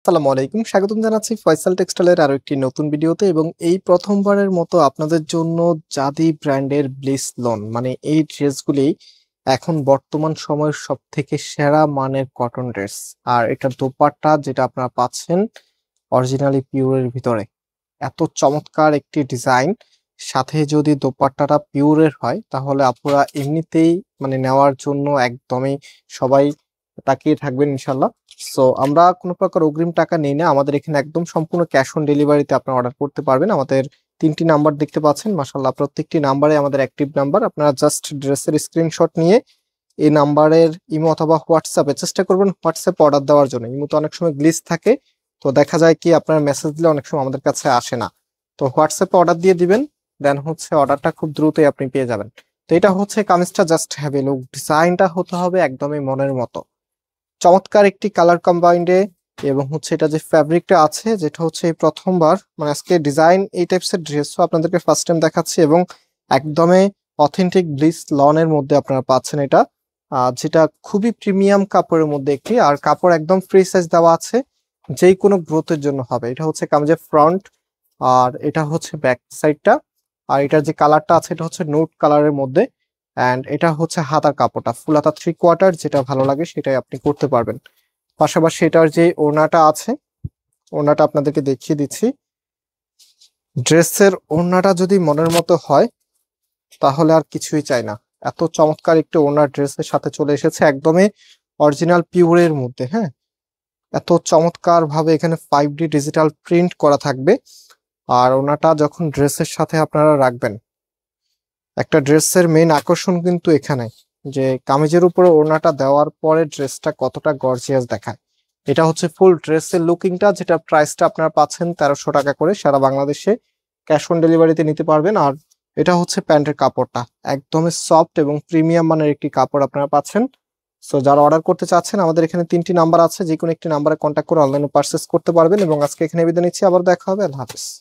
আসসালামু আলাইকুম, স্বাগতম জানাচ্ছি ফয়সাল টেক্সটাইলের আরো একটি নতুন ভিডিওতে। এবং এই প্রথমবারের মতো আপনাদের জন্য জাদি ব্র্যান্ডের ব্লিস লন মানে এই ড্রেসগুলি এখন বর্তমান সময়ের সব থেকে সেরা মানের কটন ড্রেস। আর এটার দোপাট্টা যেটা আপনারা পাচ্ছেন অরিজিনালি পিওরের ভিতরে, এত চমৎকার একটি ডিজাইন, সাথে যদি দোপাট্টাটা পিওরের হয় তাহলে আপনারা এমনিতেই মানে নেওয়ার জন্য একদমই সবাই তাকিয়ে থাকবেন ইনশাল্লাহ। সো আমরা কোনো প্রকার অগ্রিম টাকা নেই না, আমাদের এখানে একদম সম্পূর্ণ ক্যাশ অন ডেলিভারিতে আপনারা অর্ডার করতে পারবেন। আমাদের 3টি নাম্বার দেখতে পাচ্ছেন, মাশাআল্লাহ প্রত্যেকটি নাম্বারে আমাদের অ্যাক্টিভ নাম্বার। আপনারা জাস্ট ড্রেসের স্ক্রিনশট নিয়ে এই নাম্বারের ইমো অথবা হোয়াটসঅ্যাপে চেষ্টা করবেন হোয়াটসঅ্যাপে অর্ডার দেওয়ার জন্য। ইমো তো অনেক সময় গ্লিচ থাকে, তো দেখা যায় কি আপনার মেসেজ দিলে অনেক সময় আমাদের কাছে আসে না, তো হোয়াটসঅ্যাপে অর্ডার দিয়ে দিবেন, দেন অর্ডারটা খুব দ্রুতই আপনি পেয়ে যাবেন। তো এটা কামিজটা জাস্ট হ্যাভ এ লুক, ডিজাইনটা হতে হবে একদমই মনের মতো, চমৎকার একটি কালার কম্বাইন্ডে। এবং এটা যে ফ্যাব্রিকটা আছে, যেটা এই প্রথমবার মানে আজকে ডিজাইন এই টাইপসের ড্রেসও আপনাদেরকে ফার্স্ট টাইম দেখাচ্ছি। এবং একদমই অথেন্টিক ব্লিস লনের মধ্যে আপনারা পাচ্ছেন এটা, যেটা খুবই প্রিমিয়াম কাপড়ের মধ্যে একটি, আর কাপড় একদম ফ্রি সাইজ দেওয়া আছে, যে কোনো গ্রোথের জন্য হবে। এটা কামিজের ফ্রন্ট, আর এটা ব্যাক সাইডটা। আর এটার যে কালারটা আছে এটা নোট কালারের মধ্যে। অ্যান্ড এটা হাতার কাপড়টা ফুল হাতা 3/4, যেটা ভালো লাগে সেটাই আপনি করতে পারবেন। পাশাপাশি এটার যে ওড়নাটা আছে, ওড়নাটা আপনাদেরকে দেখিয়ে দিচ্ছি। ড্রেসের ওড়নাটা যদি মনের মতো হয় তাহলে আর কিছুই চাই না, এত চমৎকার একটি ওড়না ড্রেসের সাথে চলে এসেছে, একদমই অরিজিনাল পিওরের মধ্যে। হ্যাঁ, এত চমৎকার ভাবে এখানে 5D ডিজিটাল প্রিন্ট করা থাকবে। আর ওড়নাটা যখন ড্রেসের সাথে আপনারা রাখবেন, একটা ড্রেসের মেইন আকর্ষণ কিন্তু এখানে যে কামিজের উপরে ওড়নাটা দেওয়ার পরে ড্রেসটা কতটা গর্জিয়াস দেখায়। এটা ফুল ড্রেসের লুকিংটা, যেটা প্রাইসটা আপনারা পাচ্ছেন 1300 টাকা করে, সারা বাংলাদেশে ক্যাশ অন ডেলিভারিতে নিতে পারবেন। আর এটা প্যান্টের কাপড়টা একদমই সফট এবং প্রিমিয়াম মানের একটি কাপড় আপনারা পাচ্ছেন। সো যারা অর্ডার করতে চাচ্ছেন, আমাদের এখানে 3টি নাম্বার আছে, যে কোনো একটি নাম্বারে কন্ট্যাক্ট করে অনলাইনে পারচেস করতে পারবেন। এবং আজকে এখানে বিদায় নিচ্ছি, আবার দেখা হবে, আল্লাহ হাফেজ।